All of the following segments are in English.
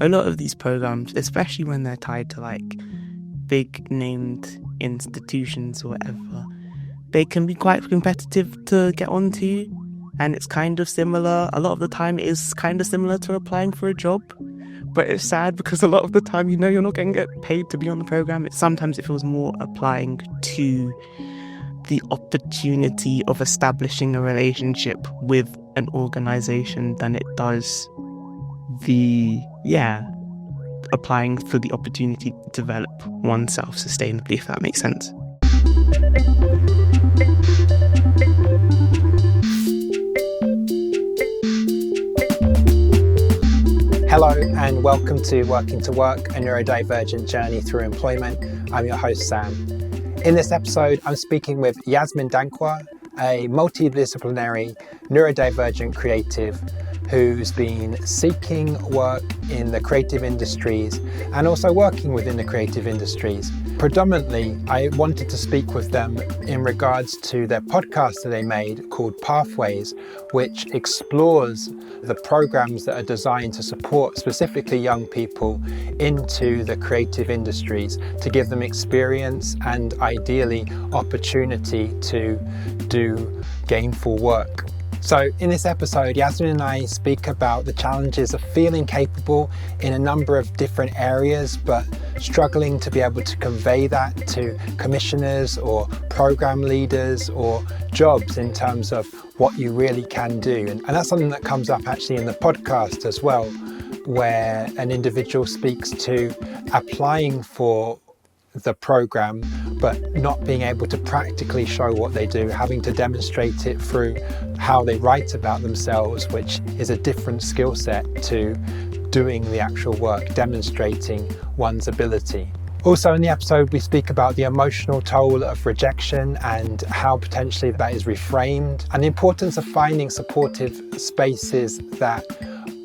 a lot of these programs, especially when they're tied to like big named institutions or whatever, they can be quite competitive to get onto. And it's kind of similar. A lot of the time it is kind of similar to applying for a job. But it's sad because a lot of the time, you're not going to get paid to be on the program. Sometimes it feels more applying to the opportunity of establishing a relationship with an organization than it does applying for the opportunity to develop oneself sustainably, if that makes sense. Hello and welcome to Working to Work, a neurodivergent journey through employment. I'm your host, Sam. In this episode, I'm speaking with Yasmine Dankwah, a multidisciplinary neurodivergent creative who's been seeking work in the creative industries and also working within the creative industries. Predominantly, I wanted to speak with them in regards to their podcast that they made called Pathways, which explores the programs that are designed to support specifically young people into the creative industries to give them experience and ideally opportunity to do gainful work. So in this episode, Yasmine and I speak about the challenges of feeling capable in a number of different areas, but struggling to be able to convey that to commissioners or program leaders or jobs in terms of what you really can do. And that's something that comes up actually in the podcast as well, where an individual speaks to applying for the program but not being able to practically show what they do, having to demonstrate it through how they write about themselves, which is a different skill set to doing the actual work, demonstrating one's ability. Also in the episode we speak about the emotional toll of rejection and how potentially that is reframed, and the importance of finding supportive spaces that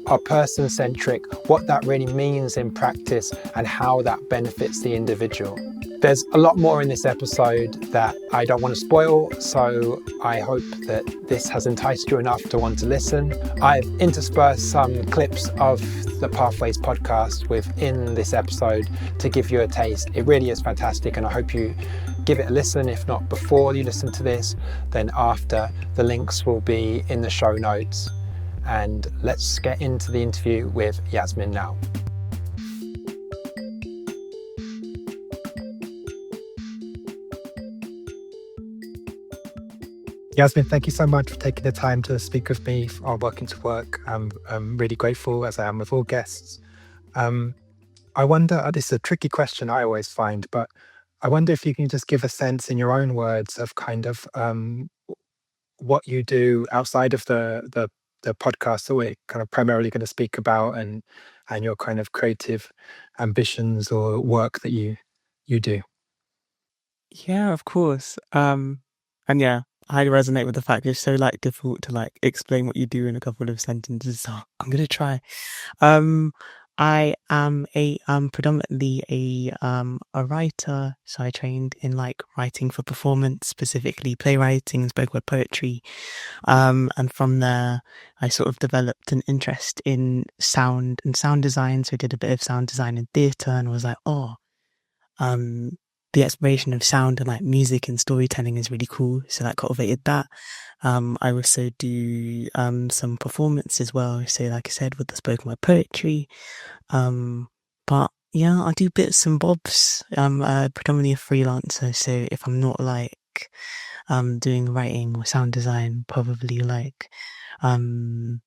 are person-centric, what that really means in practice and how that benefits the individual. There's a lot more in this episode that I don't want to spoil, so I hope that this has enticed you enough to want to listen. I've interspersed some clips of the Pathways podcast within this episode to give you a taste. It really is fantastic and I hope you give it a listen. If not before you listen to this, then after. The links will be in the show notes. And let's get into the interview with Yasmine now. Yasmine, thank you so much for taking the time to speak with me on Working to Work. I'm really grateful, as I am with all guests. I wonder, this is a tricky question I always find, but I wonder if you can just give a sense in your own words of kind of what you do outside of the podcast that we're kind of primarily going to speak about, and your kind of creative ambitions or work that you do. Yeah, of course. And yeah, I resonate with the fact it's so like difficult to like explain what you do in a couple of sentences. So I'm gonna try. I am predominantly a writer. So I trained in like writing for performance, specifically playwriting and spoken word poetry. And from there, I sort of developed an interest in sound and sound design. So I did a bit of sound design in theatre and was like, the exploration of sound and like music and storytelling is really cool. So that cultivated that. I also do some performance as well. So like I said, with the spoken word poetry. But yeah, I do bits and bobs. I'm predominantly a freelancer. So if I'm not like doing writing or sound design, probably like working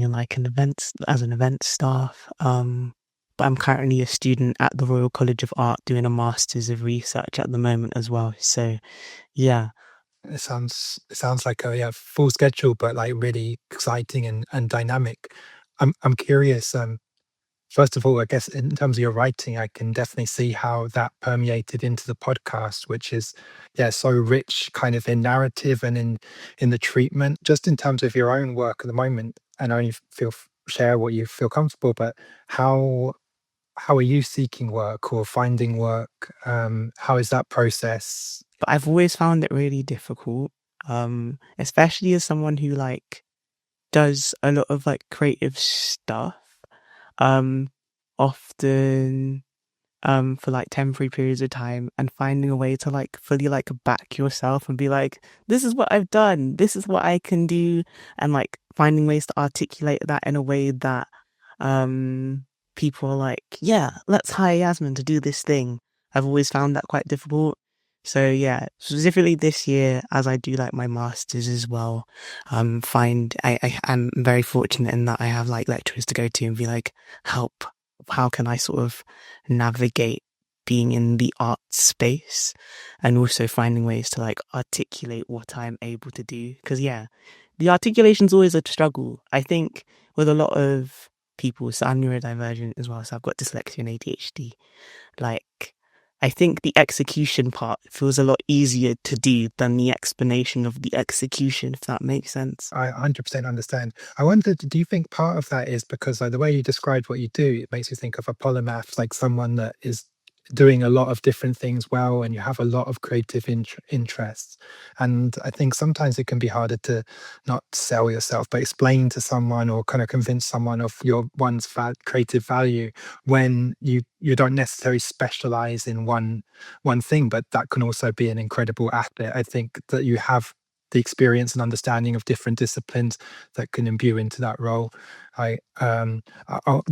in like an event staff. But I'm currently a student at the Royal College of Art doing a Masters of Research at the moment as well. So, yeah. It sounds like a full schedule, but like really exciting and dynamic. I'm curious. First of all, I guess in terms of your writing, I can definitely see how that permeated into the podcast, which is so rich, kind of in narrative and in the treatment. Just in terms of your own work at the moment, and only share what you feel comfortable. But how are you seeking work or finding work? How is that process? But I've always found it really difficult, especially as someone who like does a lot of like creative stuff. um, often for like temporary periods of time, and finding a way to like fully like back yourself and be like, this is what I've done, this is what I can do, and like finding ways to articulate that in a way that people are like, yeah, let's hire Yasmin to do this thing. I've always found that quite difficult. So yeah, specifically this year, as I do like my masters as well, I'm very fortunate in that I have like lecturers to go to and be like, help, how can I sort of navigate being in the art space, and also finding ways to like articulate what I'm able to do. Because yeah, the articulation's always a struggle. I think with a lot of people, so I'm neurodivergent as well, so I've got dyslexia and ADHD. Like, I think the execution part feels a lot easier to do than the explanation of the execution, if that makes sense. I 100% understand. I wondered, do you think part of that is because like the way you described what you do, it makes you think of a polymath, like someone that is doing a lot of different things well, and you have a lot of creative interests. And I think sometimes it can be harder to not sell yourself, but explain to someone or kind of convince someone of your one's creative value when you don't necessarily specialize in one thing, but that can also be an incredible asset. I think that you have the experience and understanding of different disciplines that can imbue into that role.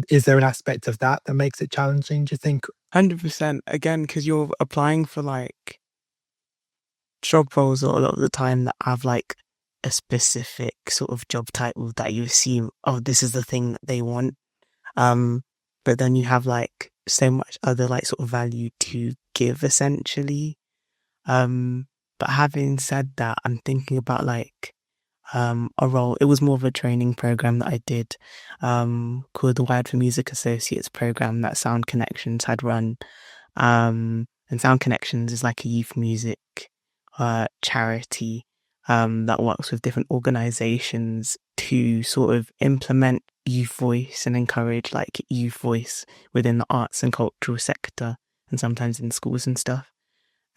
Is there an aspect of that that makes it challenging, do you think? 100%. Again, because you're applying for like job roles a lot of the time that have like a specific sort of job title that you assume, oh, this is the thing that they want. But then you have like so much other like sort of value to give essentially. But having said that, I'm thinking about like a role. It was more of a training program that I did, called the Wired for Music Associates program that Sound Connections had run. And Sound Connections is like a youth music charity that works with different organizations to sort of implement youth voice and encourage like youth voice within the arts and cultural sector, and sometimes in schools and stuff.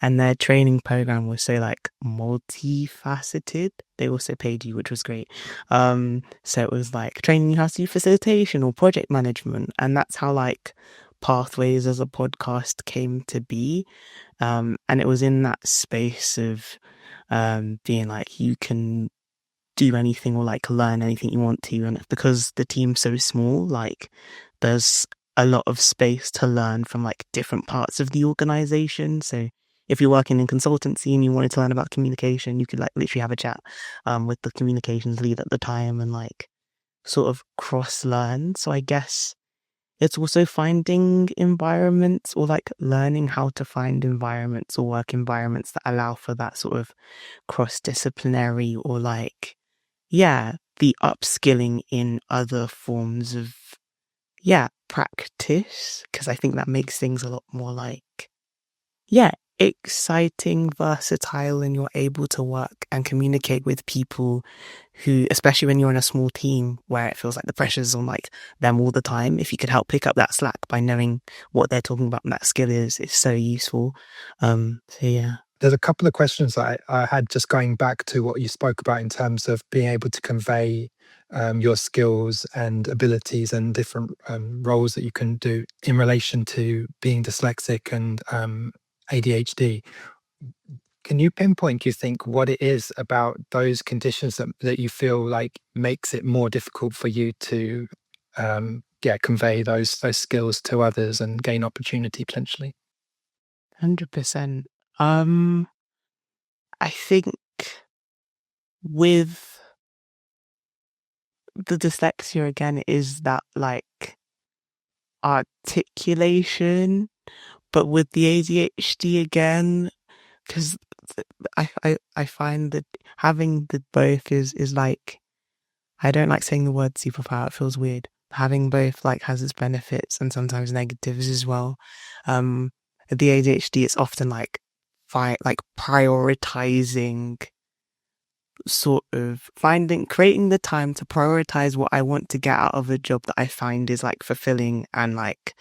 And their training program was so like multifaceted. They also paid you, which was great. So it was like training you how to do facilitation or project management. And that's how like Pathways as a podcast came to be. And it was in that space of being like, you can do anything or like learn anything you want to. And because the team's so small, like there's a lot of space to learn from like different parts of the organization. So if you're working in consultancy and you wanted to learn about communication, you could like literally have a chat with the communications lead at the time and like sort of cross learn. So I guess it's also finding environments or like learning how to find environments or work environments that allow for that sort of cross disciplinary or like, yeah, the upskilling in other forms of, yeah, practice. Because I think that makes things a lot more like, yeah, exciting, versatile, and you're able to work and communicate with people who, especially when you're in a small team where it feels like the pressure's on like them all the time, if you could help pick up that slack by knowing what they're talking about and that skill is, it's so useful. So yeah. There's a couple of questions that I had just going back to what you spoke about in terms of being able to convey your skills and abilities and different roles that you can do in relation to being dyslexic and ADHD. Can you pinpoint, do you think, what it is about those conditions that you feel like makes it more difficult for you to convey those skills to others and gain opportunity potentially? 100%. I think with the dyslexia again is that like articulation, but with the ADHD again, because I find that having the both is like, I don't like saying the word superpower, it feels weird. Having both like has its benefits and sometimes negatives as well. The ADHD, it's often like like prioritizing, sort of creating the time to prioritize what I want to get out of a job that I find is like fulfilling and like,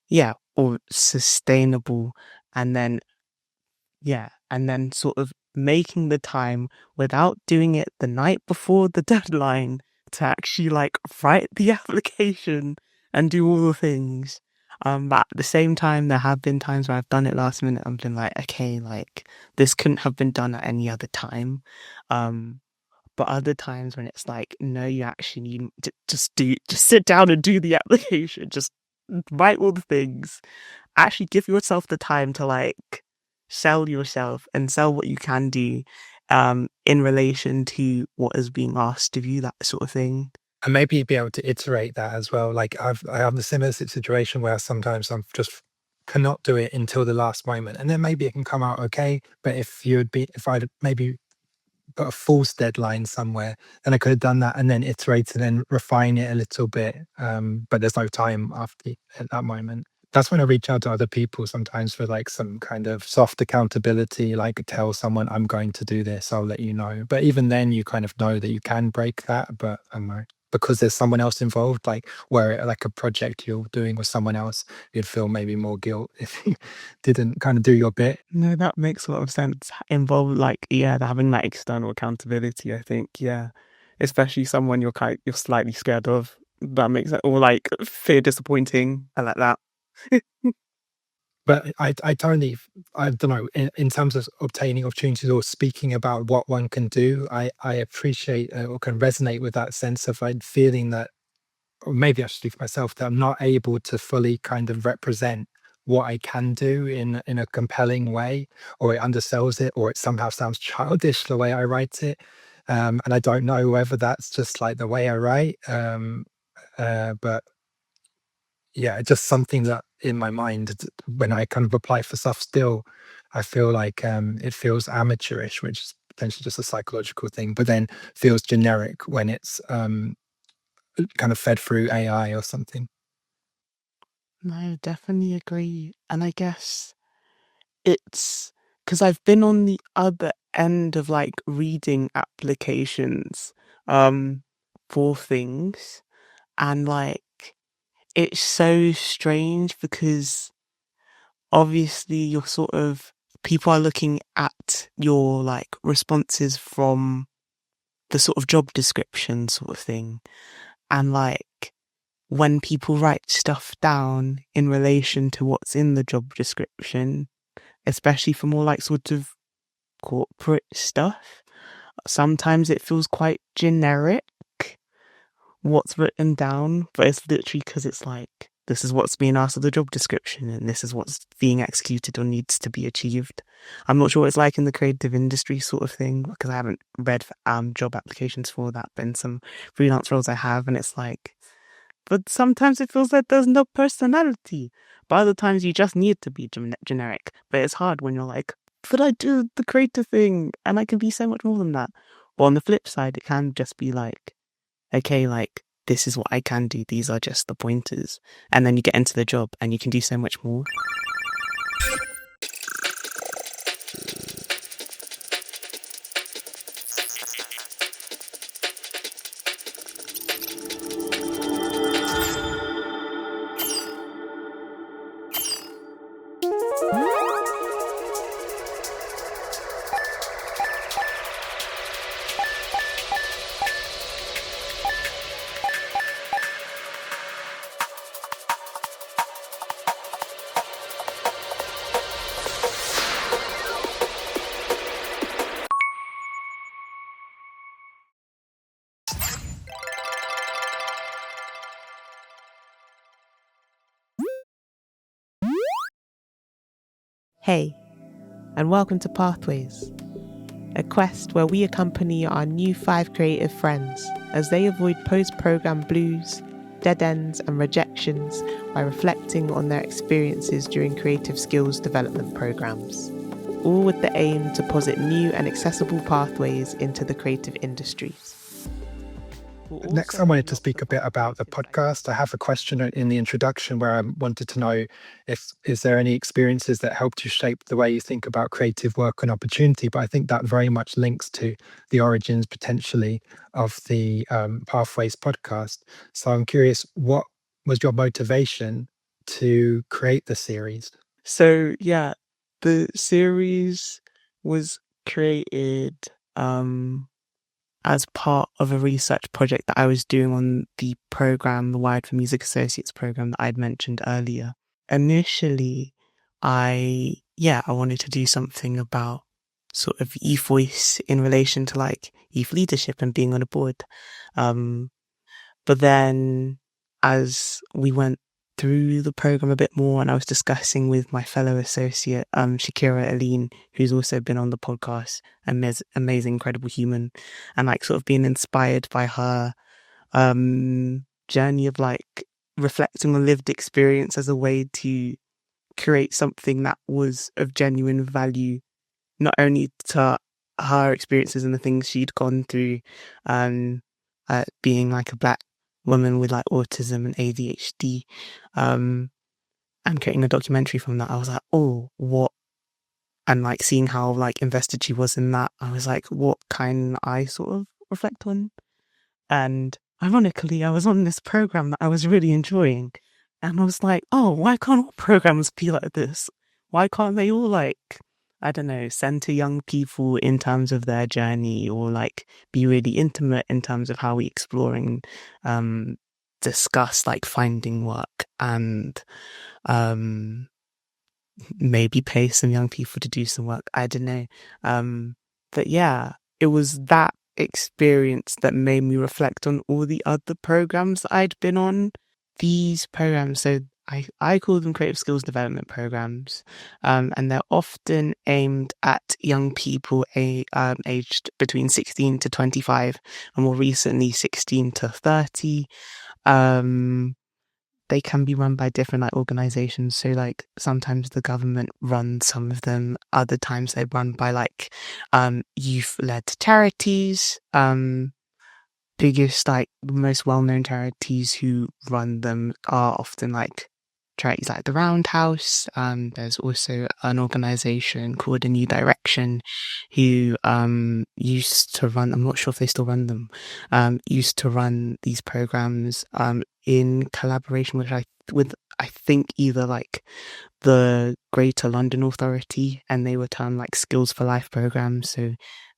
yeah, or sustainable. And then, yeah, and then sort of making the time without doing it the night before the deadline to actually like write the application and do all the things. But at the same time, there have been times where I've done it last minute. I've been like, okay, like this couldn't have been done at any other time. Um, but other times when it's like, no, you actually need to just sit down and do the application, just write all the things, actually give yourself the time to like sell yourself and sell what you can do in relation to what is being asked of you, that sort of thing. And maybe be able to iterate that as well. Like I have a similar situation where sometimes I'm just cannot do it until the last moment, and then maybe it can come out okay. But if I'd maybe got a false deadline somewhere, then I could have done that and then iterated and refine it a little bit. But there's no time after at that moment. That's when I reach out to other people sometimes for like some kind of soft accountability, like tell someone I'm going to do this, I'll let you know. But even then you kind of know that you can break that, but I don't know. Because there's someone else involved, like where like a project you're doing with someone else, you'd feel maybe more guilt if you didn't kind of do your bit. No, that makes a lot of sense. Involve like, yeah, having that external accountability, I think, yeah. Especially someone you're slightly scared of. That makes it, or like fear disappointing. I like that. But I totally, I don't know, in terms of obtaining opportunities or speaking about what one can do, I appreciate or can resonate with that sense of like feeling that, or maybe I should speak for myself, that I'm not able to fully kind of represent what I can do in a compelling way, or it undersells it, or it somehow sounds childish the way I write it. And I don't know whether that's just like the way I write. But yeah, it's just something that in my mind when I kind of apply for stuff still, I feel like it feels amateurish, which is potentially just a psychological thing, but then feels generic when it's kind of fed through AI or something. No, I definitely agree. And I guess it's because I've been on the other end of like reading applications for things, and like it's so strange because obviously you're sort of people are looking at your like responses from the sort of job description sort of thing, and like when people write stuff down in relation to what's in the job description, especially for more like sort of corporate stuff, sometimes it feels quite generic what's written down, but it's literally because it's like this is what's being asked of the job description and this is what's being executed or needs to be achieved. I'm not sure what it's like in the creative industry sort of thing because I haven't read job applications for that, but in some freelance roles I have, and it's like, but sometimes it feels like there's no personality. But other times you just need to be generic. But it's hard when you're like, but I do the creative thing and I can be so much more than that. But on the flip side, it can just be like, okay, like this is what I can do. These are just the pointers. And then you get into the job and you can do so much more. Hey, and welcome to Pathways, a quest where we accompany our new 5 creative friends as they avoid post-program blues, dead ends and rejections by reflecting on their experiences during creative skills development programs, all with the aim to posit new and accessible pathways into the creative industries. Next, I wanted to speak a bit about the podcast. I have a question in the introduction where I wanted to know if is there any experiences that helped you shape the way you think about creative work and opportunity. But I think that very much links to the origins potentially of the Pathways podcast. So I'm curious, what was your motivation to create the series? So yeah, the series was created as part of a research project that I was doing on the program, the Wired for Music Associates program that I'd mentioned earlier. Initially, I wanted to do something about sort of youth voice in relation to like youth leadership and being on a board. But then as we went through the program a bit more and I was discussing with my fellow associate, Shakira Aline, who's also been on the podcast, amazing, incredible human, and like sort of being inspired by her journey of like reflecting on lived experience as a way to create something that was of genuine value, not only to her experiences and the things she'd gone through, being like a Black woman with like autism and ADHD, and creating a documentary from that. I was like, oh, what? And like seeing how like invested she was in that, I was like, what can I sort of reflect on? And ironically, I was on this program that I was really enjoying. And I was like, oh, why can't all programs be like this? Why can't they all like, I don't know, center young people in terms of their journey or like be really intimate in terms of how we explore and discuss like finding work and maybe pay some young people to do some work. I don't know. But yeah, it was that experience that made me reflect on all the other programs that I'd been on. These programs, so I call them creative skills development programs, and they're often aimed at young people aged between 16 to 25, and more recently 16 to 30. They can be run by different like organizations. So like sometimes the government runs some of them, other times they're run by like youth-led charities. Biggest like the most well-known charities who run them are often like charities like the Roundhouse. There's also an organization called the New Direction who used to run, I'm not sure if they still run them, used to run these programs in collaboration with I think either like the Greater London Authority, and they were termed like Skills for Life programs. So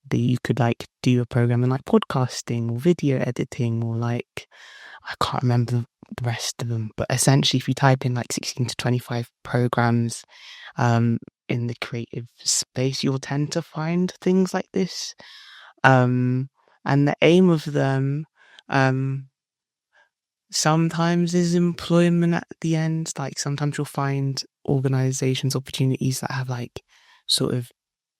that you could like do a program in like podcasting or video editing or like I can't remember the rest of them, but essentially if you type in like 16 to 25 programs in the creative space, you'll tend to find things like this. And the aim of them sometimes is employment at the end. Like sometimes you'll find organizations, opportunities that have like sort of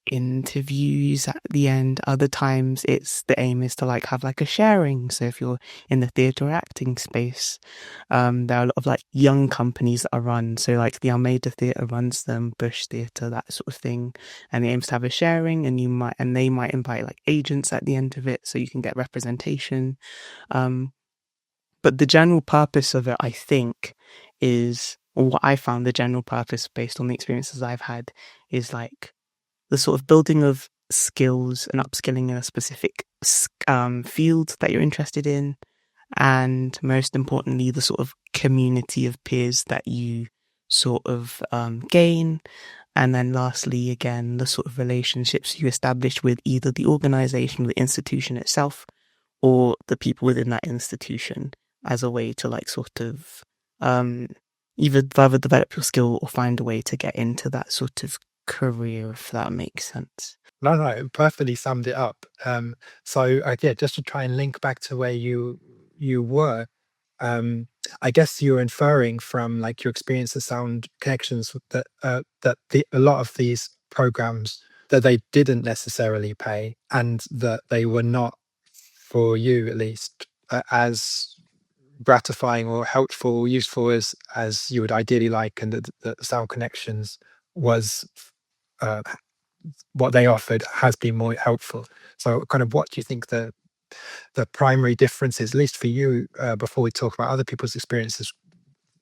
interviews at the end. Other times it's the aim is to like have like a sharing. So if you're in the theatre or acting space, there are a lot of like young companies that are run. So like the Almeida Theatre runs them, Bush Theatre, that sort of thing. And the aim is to have a sharing, and they might invite like agents at the end of it so you can get representation. But the general purpose of it, I think, is, or what I found the general purpose based on the experiences I've had, is like the sort of building of skills and upskilling in a specific field that you're interested in. And most importantly, the sort of community of peers that you sort of gain. And then lastly, again, the sort of relationships you establish with either the organization or the institution itself or the people within that institution as a way to like sort of either further develop your skill or find a way to get into that sort of career, if that makes sense. No, it perfectly summed it up. Yeah, just to try and link back to where you were, I guess you're inferring from like your experience of sound connections that a lot of these programs that they didn't necessarily pay, and that they were not, for you at least, as gratifying or helpful or useful as you would ideally like, and that sound connections was uh, what they offered has been more helpful. So kind of what do you think the primary difference is, at least for you, before we talk about other people's experiences,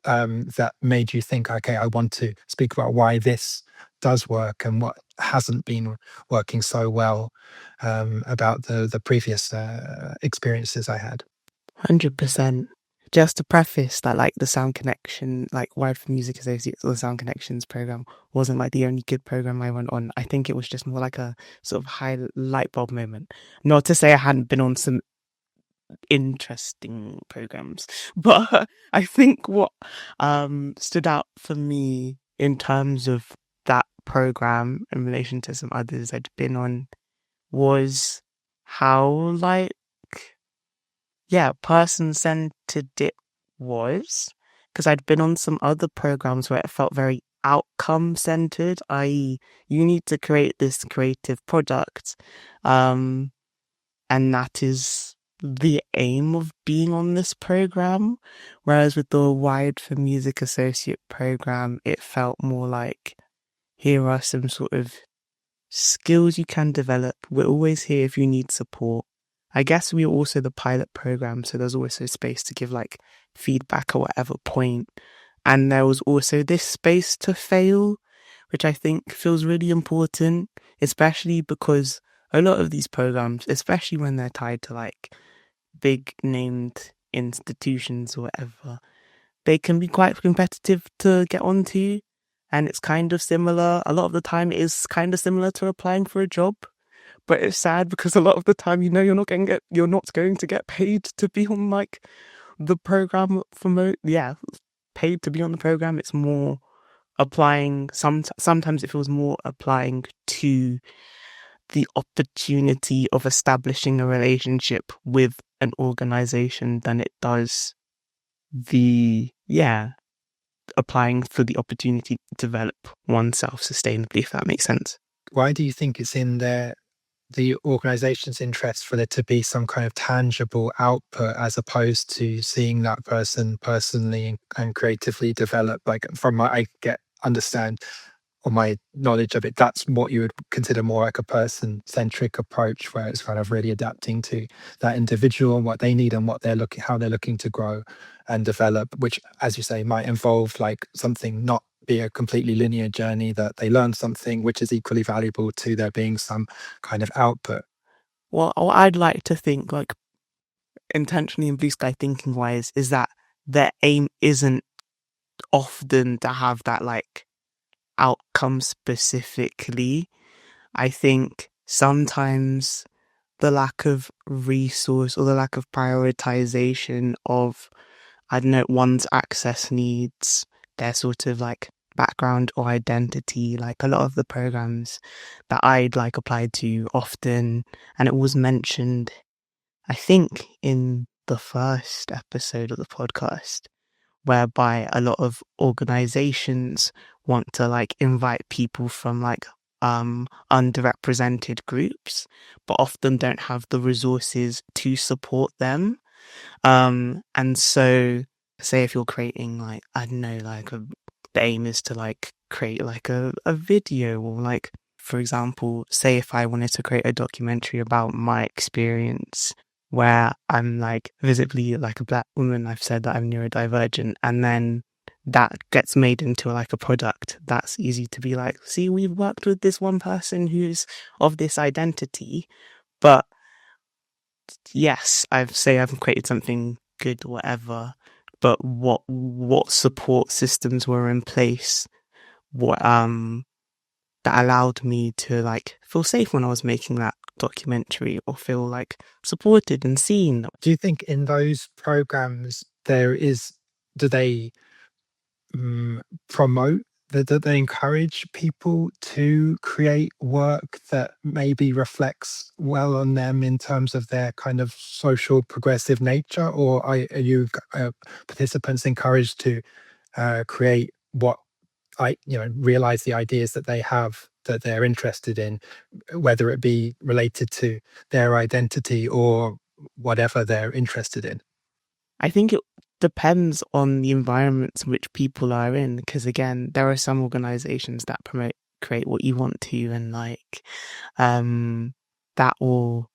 that made you think, okay, I want to speak about why this does work and what hasn't been working so well about the previous experiences I had? 100%. Just to preface that, like, the Sound Connection, like Wired for Music Associates or the Sound Connections program wasn't like the only good program I went on. I think it was just more like a sort of high light bulb moment. Not to say I hadn't been on some interesting programs, but I think what stood out for me in terms of that program in relation to some others I'd been on was how, like, yeah, person-centered it was. Because I'd been on some other programs where it felt very outcome-centered, i.e., you need to create this creative product, and that is the aim of being on this program. Whereas with the Wired for Music Associate program, it felt more like, here are some sort of skills you can develop. We're always here if you need support. I guess we are also the pilot program, so there's also space to give like feedback at whatever point. And there was also this space to fail, which I think feels really important, especially because a lot of these programs, especially when they're tied to like big named institutions or whatever, they can be quite competitive to get onto. And it's kind of similar. A lot of the time it is kind of similar to applying for a job. But it's sad because a lot of the time, you're not going to get paid to be on like the program paid to be on the program. It's more applying. Sometimes it feels more applying to the opportunity of establishing a relationship with an organization than it does applying for the opportunity to develop oneself sustainably, if that makes sense. Why do you think it's in the organization's interest for there to be some kind of tangible output as opposed to seeing that person personally and creatively develop? Like from what I understand or my knowledge of it, that's what you would consider more like a person-centric approach, where it's kind of really adapting to that individual and what they need and how they're looking to grow and develop, which, as you say, might involve like something not be a completely linear journey, that they learn something which is equally valuable to there being some kind of output. Well, what I'd like to think, like intentionally and blue sky thinking wise, is that their aim isn't often to have that like outcome specifically. I think sometimes the lack of resource or the lack of prioritization of, I don't know, one's access needs, their sort of like background or identity, like a lot of the programs that I'd like applied to often, and it was mentioned, I think, in the first episode of the podcast, whereby a lot of organizations want to like invite people from like underrepresented groups, but often don't have the resources to support them. And so say if you're creating like, I don't know, like the aim is to like create like a video, or like, for example, say if I wanted to create a documentary about my experience where I'm like visibly like a black woman, I've said that I'm neurodivergent, and then that gets made into like a product, that's easy to be like, see, we've worked with this one person who's of this identity, but yes, I've created something good or whatever, but what support systems were in place, what that allowed me to like feel safe when I was making that documentary, or feel like supported and seen. Do you think in those programs do they promote that they encourage people to create work that maybe reflects well on them in terms of their kind of social progressive nature, or are you participants encouraged to create what realize the ideas that they have that they're interested in, whether it be related to their identity or whatever they're interested in? I think it depends on the environments in which people are in, because again, there are some organizations that promote create what you want to, and like that will,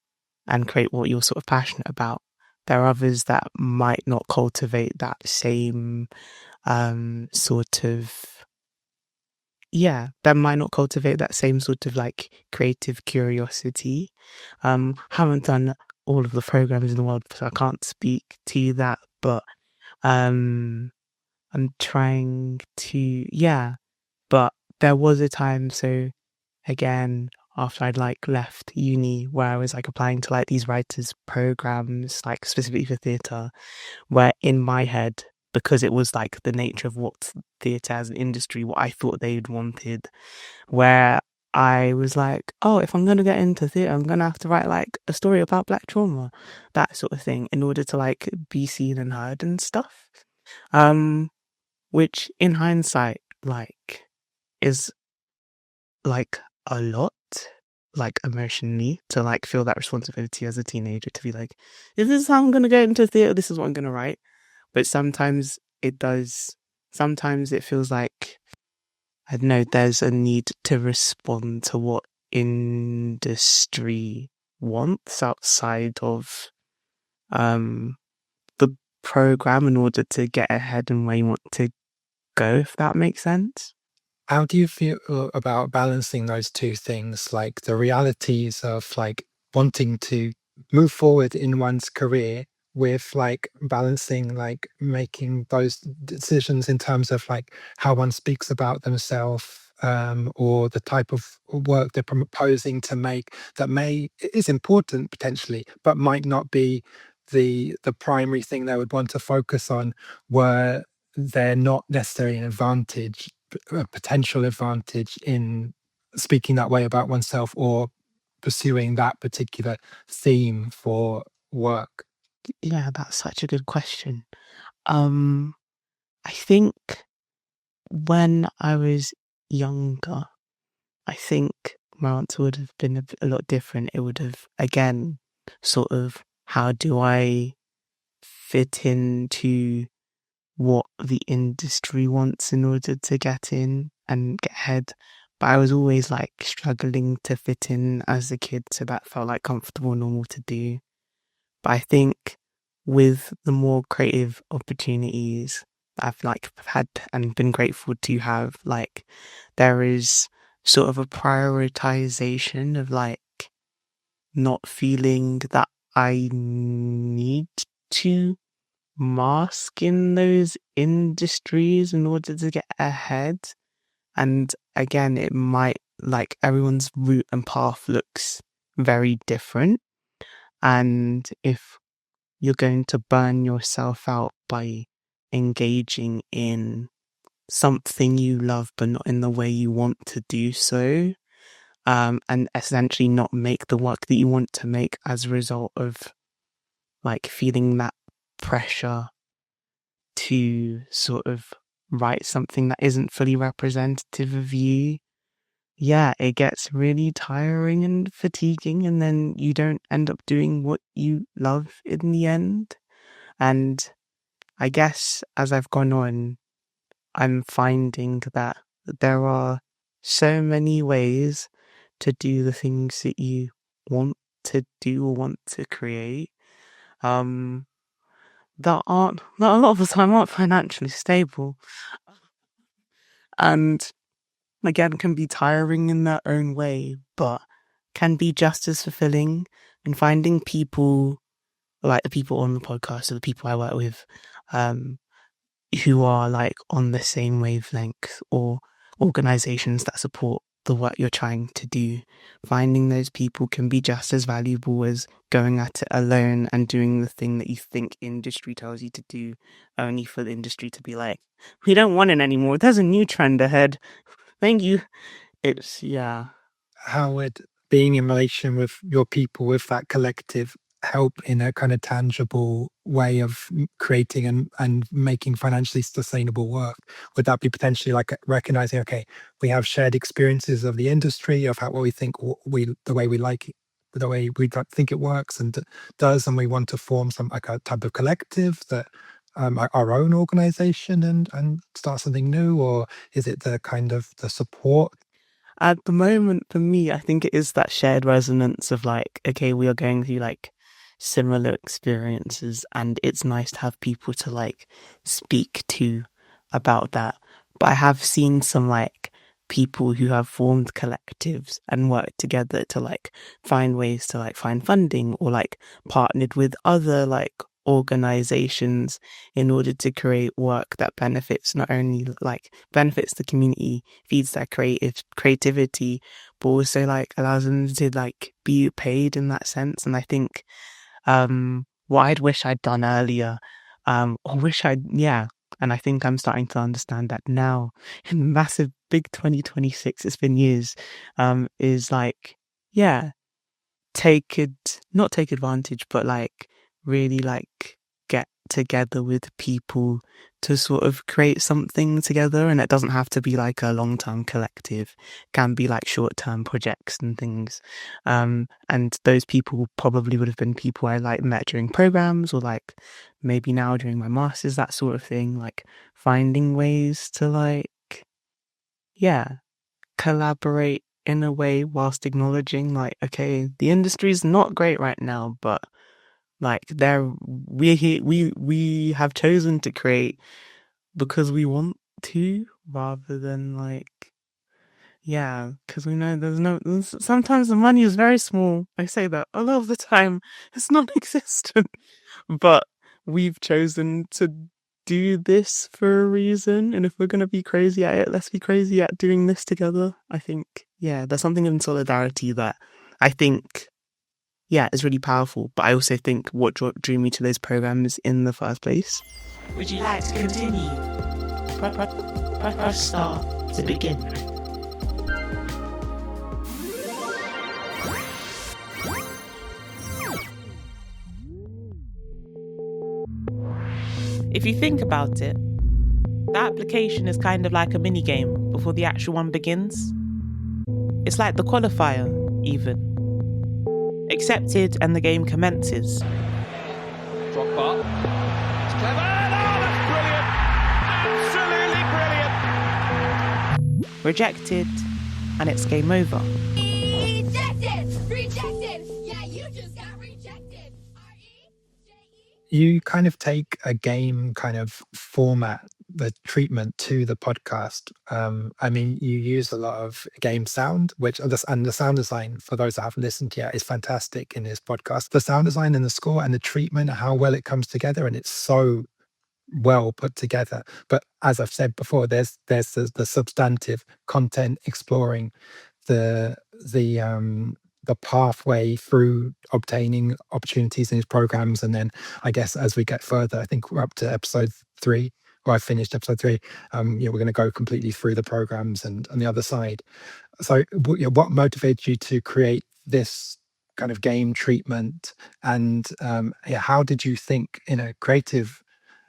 and create what you're sort of passionate about. There are others that might not cultivate that same sort of that might not cultivate that same sort of like creative curiosity. Haven't done all of the programs in the world, so I can't speak to that, but Um, I'm trying to, yeah, but there was a time, so again, after I'd like left uni, where I was like applying to like these writers programs, like specifically for theatre, where in my head, because it was like the nature of what theatre as an industry, what I thought they'd wanted, where I was like, oh, if I'm gonna get into theatre, I'm gonna have to write like a story about Black trauma, that sort of thing, in order to like be seen and heard and stuff. Um, which in hindsight, like, is like a lot, like emotionally, to like feel that responsibility as a teenager to be like, if this is how I'm gonna go into theatre, this is what I'm gonna write. But sometimes it does, sometimes it feels like, I don't know, there's a need to respond to what industry wants outside of um the program in order to get ahead and where you want to go, if that makes sense. How do you feel about balancing those two things, like the realities of like wanting to move forward in one's career with like balancing like making those decisions in terms of like how one speaks about themselves, or the type of work they're proposing to make that is important potentially, but might not be the primary thing they would want to focus on, where they're not necessarily an advantage, a potential advantage in speaking that way about oneself or pursuing that particular theme for work? Yeah, that's such a good question. Um, I think when I was younger, I think my answer would have been a lot different. It would have, again, sort of, how do I fit into what the industry wants in order to get in and get ahead? But I was always like struggling to fit in as a kid, so that felt like comfortable, normal to do. But I think with the more creative opportunities that I've like had and been grateful to have, like, there is sort of a prioritization of like not feeling that I need to mask in those industries in order to get ahead. And again, it might, like, everyone's route and path looks very different. And if you're going to burn yourself out by engaging in something you love but not in the way you want to do so, and essentially not make the work that you want to make as a result of like feeling that pressure to sort of write something that isn't fully representative of you, yeah, it gets really tiring and fatiguing, and then you don't end up doing what you love in the end. And I guess as I've gone on, I'm finding that there are so many ways to do the things that you want to do or want to create, um, that a lot of the time aren't financially stable, and again can be tiring in their own way, but can be just as fulfilling. And finding people like the people on the podcast or the people I work with, um, who are like on the same wavelength, or organizations that support the work you're trying to do, finding those people can be just as valuable as going at it alone and doing the thing that you think industry tells you to do, only for the industry to be like, we don't want it anymore, there's a new trend ahead, thank you. It's, yeah. How would being in relation with your people, with that collective, help in a kind of tangible way of creating and making financially sustainable work? Would that be potentially like recognizing, okay, we have shared experiences of the industry, of how what we think the way we like it, the way we think it works and does, and we want to form some like a type of collective that, our own organization, and start something new? Or is it the kind of the support? At the moment, for me, I think it is that shared resonance of like, okay, we are going through like similar experiences, and it's nice to have people to like speak to about that. But I have seen some like people who have formed collectives and worked together to like find ways to like find funding, or like partnered with other like organizations in order to create work that benefits not only like benefits the community, feeds their creativity, but also like allows them to like be paid in that sense. And I think what I'd wish I'd done earlier, or wish I'd yeah. And I think I'm starting to understand that now in the massive big 2026, it's been years, is like, yeah, not take advantage, but like really like get together with people to sort of create something together. And it doesn't have to be like a long-term collective, it can be like short-term projects and things. And those people probably would have been people I like met during programs or like maybe now during my masters, that sort of thing, like finding ways to like, yeah, collaborate in a way whilst acknowledging like, okay, the industry's not great right now, but like we have chosen to create because we want to, rather than like, yeah, because we know sometimes the money is very small. I say that a lot of the time it's non-existent, but we've chosen to do this for a reason. And if we're going to be crazy at it, let's be crazy at doing this together. I think, yeah, there's something in solidarity that I think, yeah, is really powerful. But I also think what drew me to those programs in the first place. Would you like to continue? Press start to begin. If you think about it, the application is kind of like a mini game before the actual one begins. It's like the qualifier, even. Accepted and the game commences. Drop bar. It's clever. Oh, that's brilliant. Absolutely brilliant. Rejected and it's game over. Rejected! Rejected! Yeah, you just got rejected. R-E-J-E? You kind of take a game kind of format, the treatment to the podcast. I mean, you use a lot of game sound, and the sound design, for those that haven't listened yet, is fantastic in this podcast. The sound design and the score and the treatment, how well it comes together, and it's so well put together. But as I've said before, there's the substantive content exploring the pathway through obtaining opportunities in these programs. And then I guess as we get further, I think we're up to episode 3, or I finished episode 3. We're going to go completely through the programs and on the other side. So what motivated you to create this kind of game treatment? And how did you think in a creative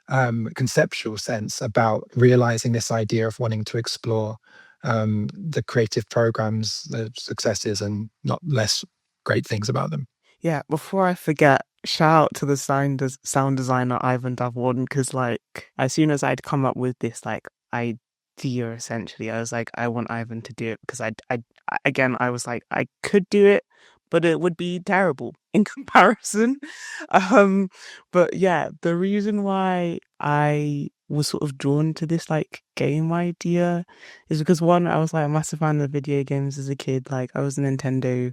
conceptual sense about realizing this idea of wanting to explore the creative programs, the successes and not less great things about them? Yeah, before I forget, shout out to the sound designer Ivan Davon, because like as soon as I'd come up with this like idea, essentially, I was like, I want Ivan to do it because I was like, I could do it, but it would be terrible in comparison. But yeah, the reason why I was sort of drawn to this like game idea is because one, I was like a massive fan of video games as a kid. Like I was a Nintendo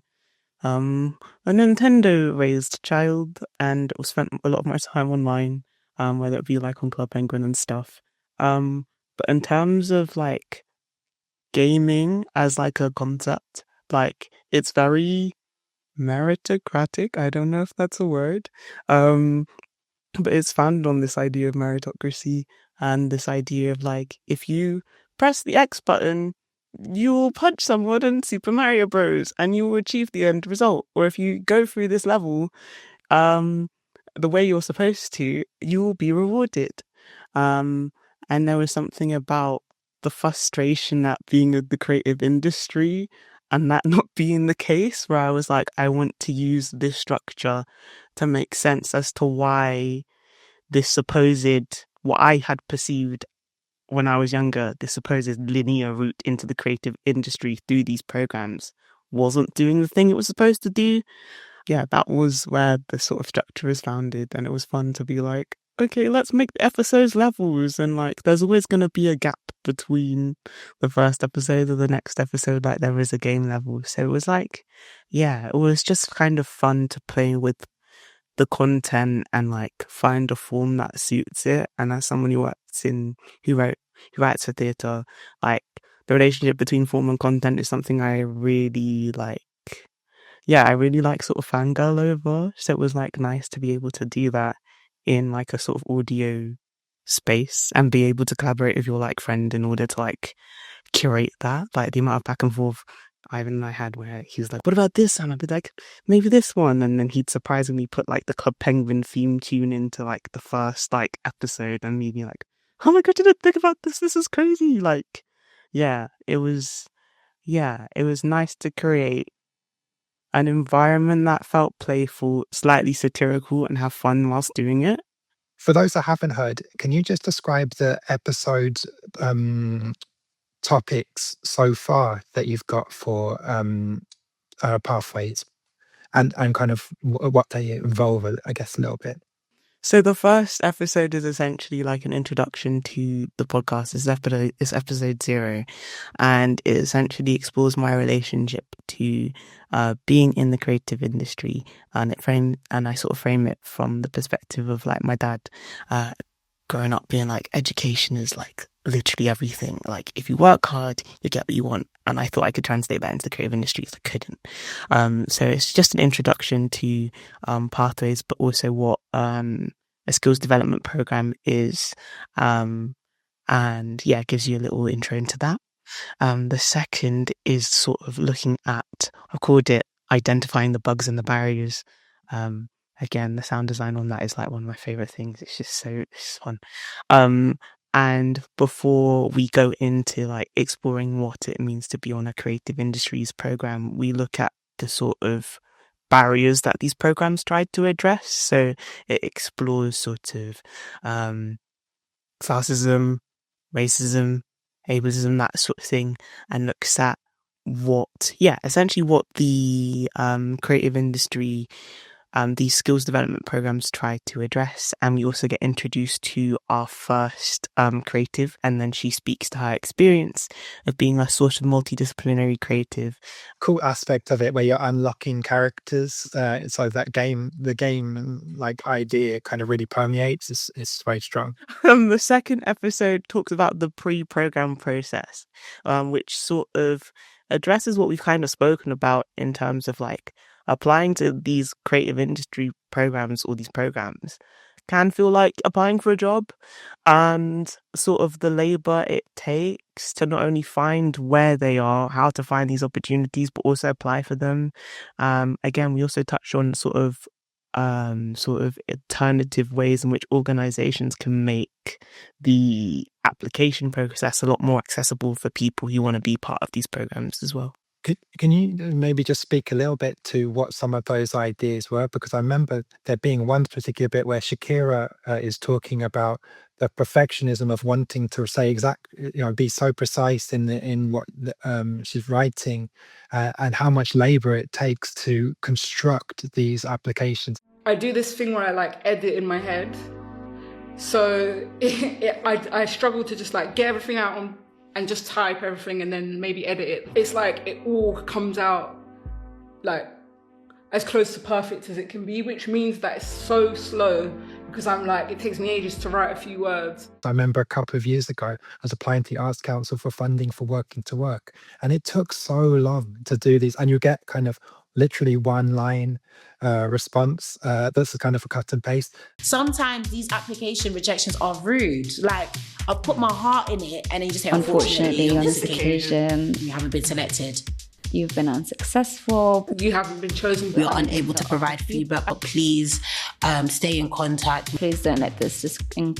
raised child and spent a lot of my time online, whether it be like on Club Penguin and stuff. But in terms of like gaming as like a concept, like it's very meritocratic. I don't know if that's a word. But it's founded on this idea of meritocracy and this idea of like, if you press the X button, you will punch someone in Super Mario Bros. And you will achieve the end result. Or if you go through this level, the way you're supposed to, you will be rewarded. And there was something about the frustration at being in the creative industry and that not being the case, where I was like, I want to use this structure to make sense as to why this supposed, what I had perceived when I was younger, this supposed linear route into the creative industry through these programs wasn't doing the thing it was supposed to do. Yeah, that was where the sort of structure is founded. And it was fun to be like, okay, let's make the episodes levels. And like, there's always going to be a gap between the first episode or the next episode, like there is a game level. So it was like, yeah, it was just kind of fun to play with the content and like find a form that suits it. And as someone who writes for theatre, like the relationship between form and content is something I really like. Yeah, I really like sort of fangirl over. So it was like nice to be able to do that in like a sort of audio space and be able to collaborate with your like friend in order to like curate that. Like the amount of back and forth Ivan and I had where he was like, what about this? And I'd be like, maybe this one. And then he'd surprisingly put like the Club Penguin theme tune into like the first like episode and me be like, oh my God, did I think about this? This is crazy. Like, it was nice to create an environment that felt playful, slightly satirical, and have fun whilst doing it. For those that haven't heard, can you just describe the episode's topics so far that you've got for Pathways and kind of what they involve, I guess, a little bit? So the first episode is essentially like an introduction to the podcast. It's episode 0, and it essentially explores my relationship to being in the creative industry, and I sort of frame it from the perspective of like my dad growing up being like, education is like literally everything. Like if you work hard, you get what you want. And I thought I could translate that into the creative industries. I couldn't. So it's just an introduction to Pathways, but also what a skills development program is. And it gives you a little intro into that. The second is sort of looking at, I called it identifying the bugs and the barriers. Again, the sound design on that is like one of my favorite things. It's just it's fun. And before we go into like exploring what it means to be on a creative industries program, we look at the sort of barriers that these programs tried to address. So it explores sort of classism, racism, ableism, that sort of thing, and looks at essentially what the creative industry these skills development programs try to address. And we also get introduced to our first creative, and then she speaks to her experience of being a sort of multidisciplinary creative. Cool aspect of it where you're unlocking characters, so that the game like idea kind of really permeates. It's very strong. The second episode talks about the pre-program process, which sort of addresses what we've kind of spoken about in terms of like applying to these creative industry programs, or these programs can feel like applying for a job, and sort of the labor it takes to not only find where they are, how to find these opportunities, but also apply for them. Again, we also touched on sort of alternative ways in which organizations can make the application process a lot more accessible for people who want to be part of these programs as well. Can you maybe just speak a little bit to what some of those ideas were? Because I remember there being one particular bit where Shakira is talking about the perfectionism of wanting to say be so precise in what she's writing, and how much labor it takes to construct these applications. I do this thing where I like edit in my head. So I struggle to just like get everything out and just type everything and then maybe edit it. It's like it all comes out like as close to perfect as it can be, which means that it's so slow because I'm like, it takes me ages to write a few words. I remember a couple of years ago, I was applying to the Arts Council for funding for Working to Work, and it took so long to do these, and you get kind of literally one line response that's kind of a cut and paste. Sometimes these application rejections are rude. Like, I'll put my heart in it and then you just say, unfortunately on this occasion, you haven't been selected. You've been unsuccessful. You haven't been chosen. We are unable to provide feedback, but please stay in contact. Please don't let this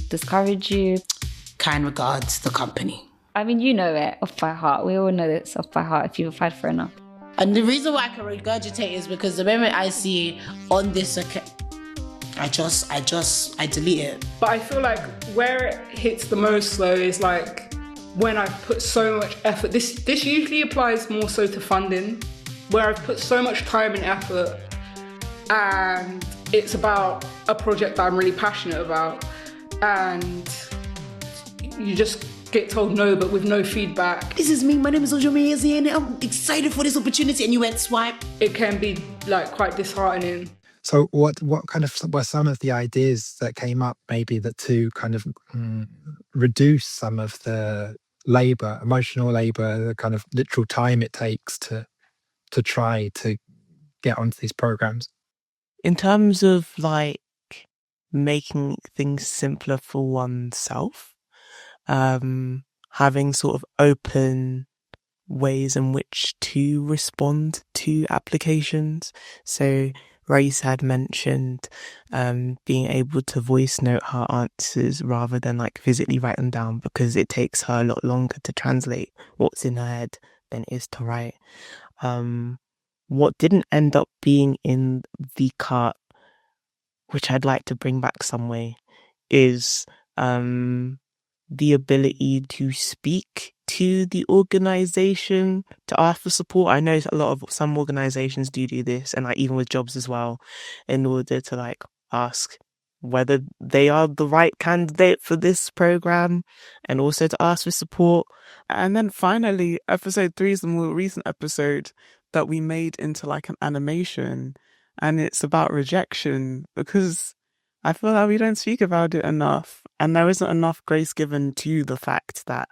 discourage you. Kind regards, the company. I mean, you know it off by heart. We all know it's off by heart if you've applied for enough. And the reason why I can regurgitate is because the moment I see on this account, I delete it. But I feel like where it hits the most though is like when I've put so much effort. This usually applies more so to funding, where I've put so much time and effort and it's about a project that I'm really passionate about, and you just get told no, but with no feedback. This is me, my name is Ojomeyezi and I'm excited for this opportunity, and you went swipe. It can be like quite disheartening. So what kind of were some of the ideas that came up, maybe that to kind of reduce some of the labor, emotional labor, the kind of literal time it takes to try to get onto these programs? In terms of like making things simpler for oneself, having sort of open ways in which to respond to applications. So Race had mentioned being able to voice note her answers rather than like physically write them down, because it takes her a lot longer to translate what's in her head than it is to write. What didn't end up being in the cart, which I'd like to bring back some way, is the ability to speak to the organization to ask for support. I know some organizations do this, and like even with jobs as well, in order to like ask whether they are the right candidate for this program, and also to ask for support. And then finally, episode 3 is the more recent episode that we made into like an animation, and it's about rejection, because I feel like we don't speak about it enough, and there isn't enough grace given to the fact that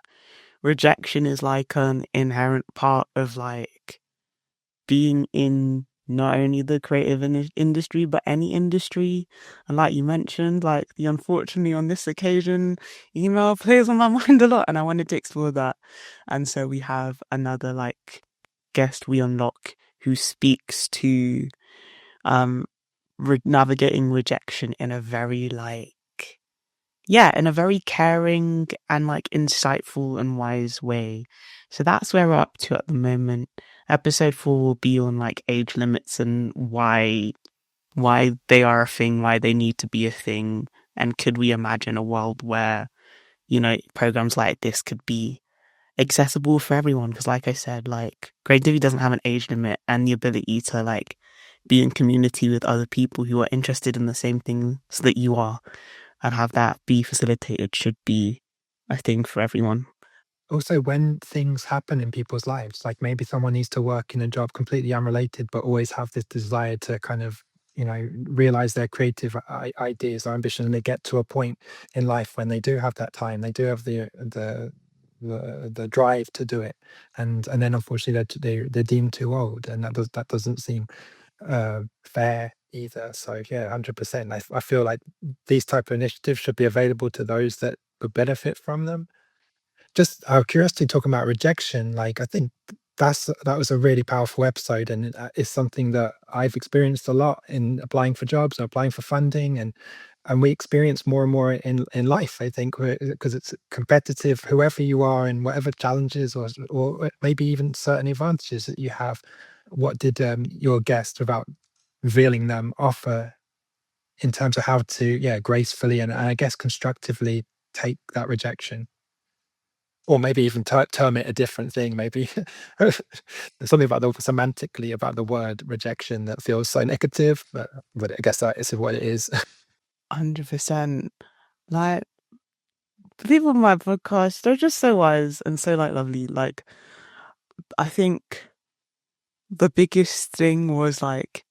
rejection is like an inherent part of like being in not only the creative industry but any industry. And like you mentioned, like the unfortunately on this occasion, email plays on my mind a lot, and I wanted to explore that. And so we have another like guest we unlock who speaks to navigating rejection in a very in a very caring and like insightful and wise way. So that's where we're up to at the moment. Episode 4 will be on like age limits and why they are a thing, why they need to be a thing, and could we imagine a world where, you know, programs like this could be accessible for everyone? Because like I said, like creativity doesn't have an age limit, and the ability to like be in community with other people who are interested in the same things that you are and have that be facilitated should be a thing for everyone. Also, when things happen in people's lives, like maybe someone needs to work in a job completely unrelated, but always have this desire to kind of, you know, realize their creative ideas or ambition, and they get to a point in life when they do have that time, they do have the drive to do it, and then unfortunately they're deemed too old, and that doesn't seem fair either. So yeah, 100%. I feel like these type of initiatives should be available to those that would benefit from them. Just out of curiosity, talking about rejection, like I think that was a really powerful episode, and it's something that I've experienced a lot in applying for jobs and applying for funding, and we experience more and more in life. I think because it's competitive, whoever you are, and whatever challenges or maybe even certain advantages that you have. What did your guest, without revealing them, offer in terms of how to gracefully and I guess constructively take that rejection? Or maybe even term it a different thing. Maybe there's something about semantically about the word rejection that feels so negative, but I guess that is what it is. 100%. Like, the people on my podcast, they're just so wise and so like lovely. Like, I think the biggest thing was like,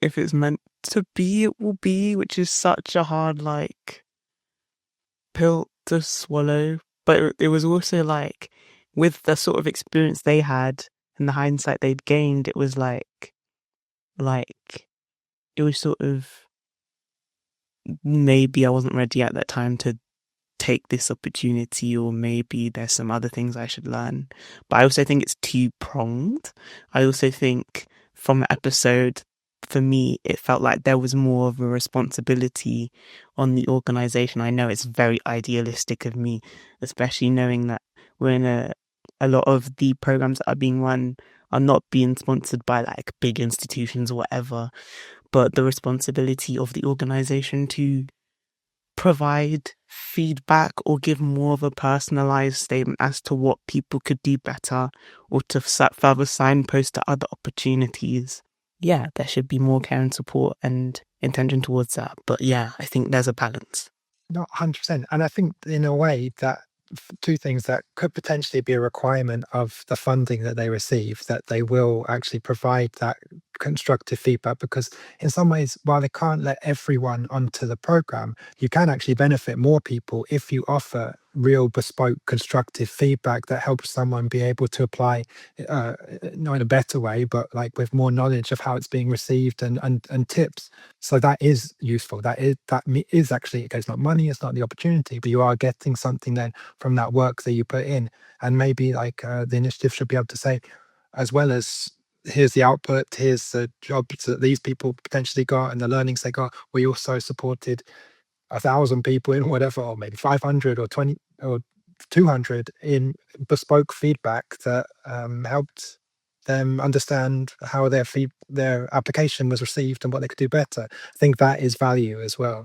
if it's meant to be, it will be, which is such a hard like pill to swallow. But it was also like, with the sort of experience they had and the hindsight they'd gained, it was like it was sort of, maybe I wasn't ready at that time to take this opportunity, or maybe there's some other things I should learn. But I also think it's two-pronged. I also think from the episode, for me, it felt like there was more of a responsibility on the organization. I know it's very idealistic of me, especially knowing that we're in a lot of the programs that are being run are not being sponsored by like big institutions or whatever, but the responsibility of the organization to provide feedback or give more of a personalized statement as to what people could do better, or to further signpost to other opportunities. Yeah, there should be more care and support and intention towards that. But yeah, I think there's a balance. Not 100%. And I think in a way that two things that could potentially be a requirement of the funding that they receive, that they will actually provide that constructive feedback, because in some ways, while they can't let everyone onto the program, you can actually benefit more people if you offer real bespoke constructive feedback that helps someone be able to apply, not in a better way, but like with more knowledge of how it's being received, and tips. So that is useful. That is actually, okay, it's not money, it's not the opportunity, but you are getting something then from that work that you put in. And maybe like the initiative should be able to say, as well as here's the output, here's the jobs that these people potentially got and the learnings they got, we also supported 1,000 people in whatever, or maybe 500 or 20 or 200 in bespoke feedback that helped them understand how their application was received and what they could do better. I think that is value as well.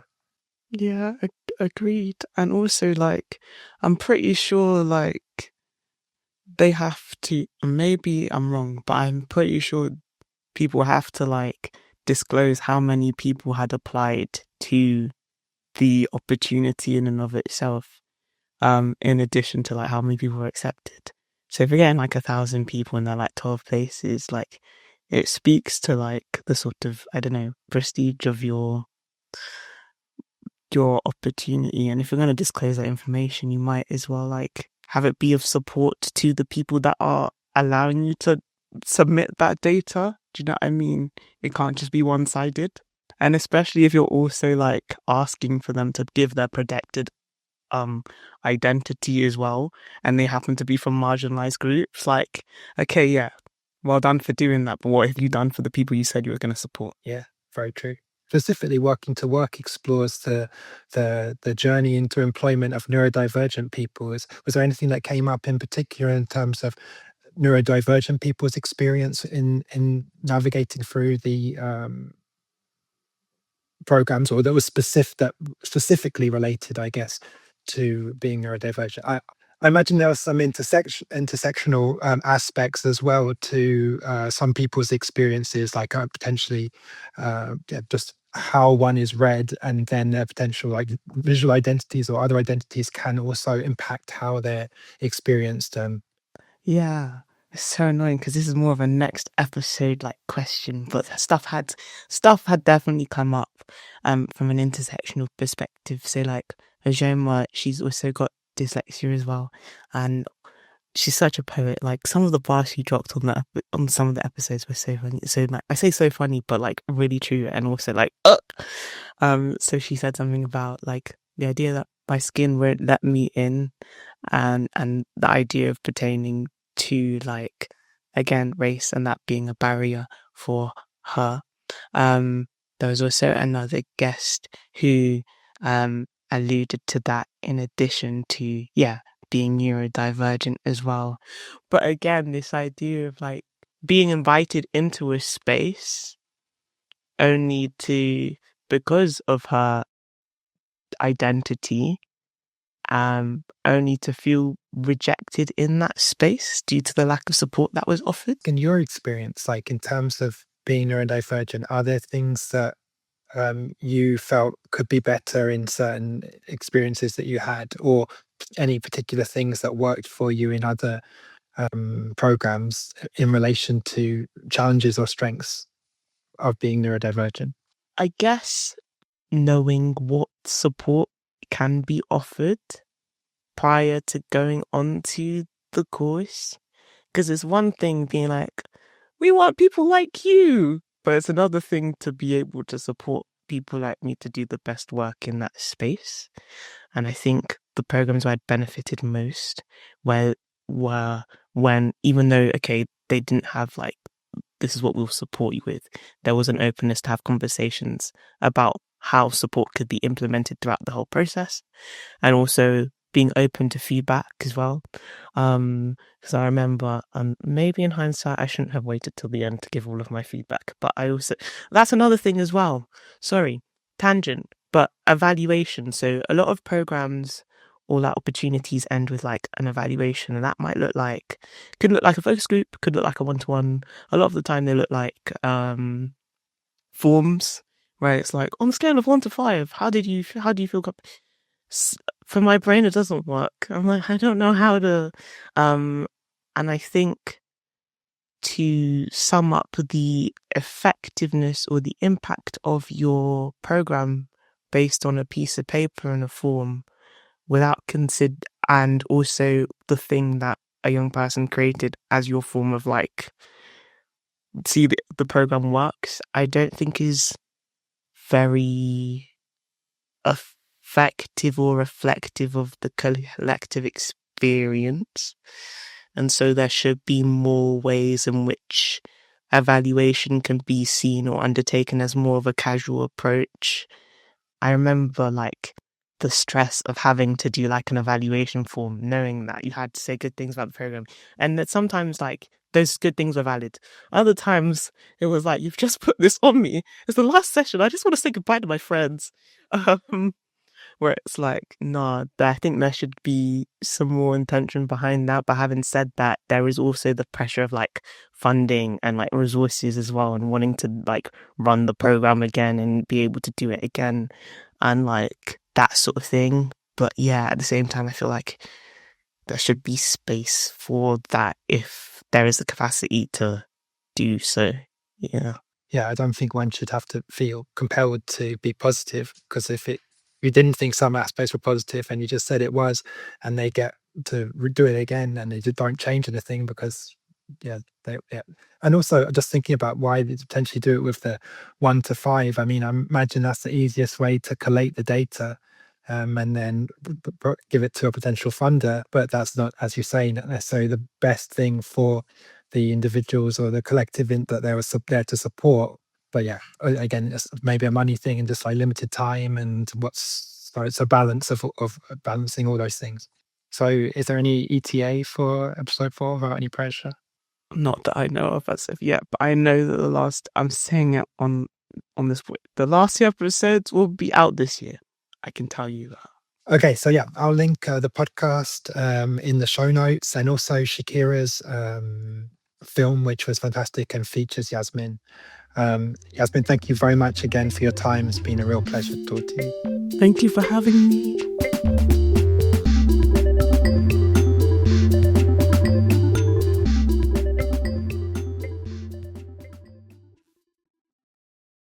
Yeah, agreed. And also, like, I'm pretty sure, like, they have to, maybe I'm wrong, but I'm pretty sure people have to, like, disclose how many people had applied to the opportunity in and of itself, in addition to, like, how many people were accepted. So if you're getting, like, 1,000 people and they're, like, 12 places, like, it speaks to, like, the sort of, I don't know, prestige of your opportunity. And if you're going to disclose that information, you might as well like have it be of support to the people that are allowing you to submit that data. Do you know what I mean? It can't just be one-sided. And especially if you're also like asking for them to give their protected identity as well, and they happen to be from marginalized groups, like, okay, yeah, well done for doing that, but what have you done for the people you said you were going to support? Yeah, very true. Specifically, Working to Work explores the journey into employment of neurodivergent people. Was there anything that came up in particular in terms of neurodivergent people's experience in navigating through the programs, or that was specifically related, I guess, to being neurodivergent? I imagine there are some intersectional aspects as well to some people's experiences, like potentially just how one is read, and then their potential like visual identities or other identities can also impact how they're experienced. Yeah, it's so annoying because this is more of a next episode like question, but stuff had definitely come up from an intersectional perspective. So like Ajoma, she's also got dyslexia as well, and she's such a poet. Like some of the bars she dropped on some of the episodes were so funny. So like I say so funny, but like really true, and also like so she said something about like the idea that my skin won't let me in, and the idea of pertaining to like again race and that being a barrier for her. There was also another guest who alluded to that in addition to being neurodivergent as well. But again, this idea of like being invited into a space only because of her identity, only to feel rejected in that space due to the lack of support that was offered. In your experience, like in terms of being neurodivergent, are there things that you felt could be better in certain experiences that you had, or any particular things that worked for you in other programs in relation to challenges or strengths of being neurodivergent? I guess knowing what support can be offered prior to going on to the course. Because it's one thing being like, we want people like you, but it's another thing to be able to support people like me to do the best work in that space. And I think the programs where I'd benefited most were when, even though, okay, they didn't have like, this is what we'll support you with, there was an openness to have conversations about how support could be implemented throughout the whole process, and also being open to feedback as well. Because I remember, maybe in hindsight, I shouldn't have waited till the end to give all of my feedback. But that's another thing as well. Sorry, tangent, but evaluation. So a lot of programs or like opportunities end with like an evaluation, and that could look like a focus group, could look like a one-to-one. A lot of the time they look like forms, where it's like, on a scale of 1 to 5, how do you feel? for my brain, it doesn't work. I'm like, I don't know how to, and I think to sum up the effectiveness or the impact of your program based on a piece of paper and a form without and also the thing that a young person created as your form of like, see the program works, I don't think is very effective or reflective of the collective experience. And so there should be more ways in which evaluation can be seen or undertaken as more of a casual approach. I remember like the stress of having to do like an evaluation form, knowing that you had to say good things about the program, and that sometimes like those good things were valid. Other times it was like, you've just put this on me. It's the last session. I just want to say goodbye to my friends. Where it's like, nah, I think there should be some more intention behind that. But having said that, there is also the pressure of like funding and like resources as well, and wanting to like run the program again and be able to do it again and like that sort of thing. But yeah, at the same time, I feel like there should be space for that if there is the capacity to do so. Yeah. Yeah, I don't think one should have to feel compelled to be positive, because if you didn't think some aspects were positive and you just said it was, and they get to do it again and they don't change anything because and also just thinking about why they potentially do it with the 1 to 5. I mean, I imagine that's the easiest way to collate the data and then give it to a potential funder, but that's not, as you say, not necessarily the best thing for the individuals or the collective that they were there to support. But yeah, again, it's maybe a money thing and just like limited time and so it's a balance of balancing all those things. So is there any ETA for episode 4 without any pressure? Not that I know of as of yet, but I know that I'm saying it on this point, the last 2 episodes will be out this year. I can tell you that. Okay, so yeah, I'll link the podcast in the show notes, and also Shakira's film, which was fantastic and features Yasmine. Yasmine, thank you very much again for your time. It's been a real pleasure to talk to you. Thank you for having me.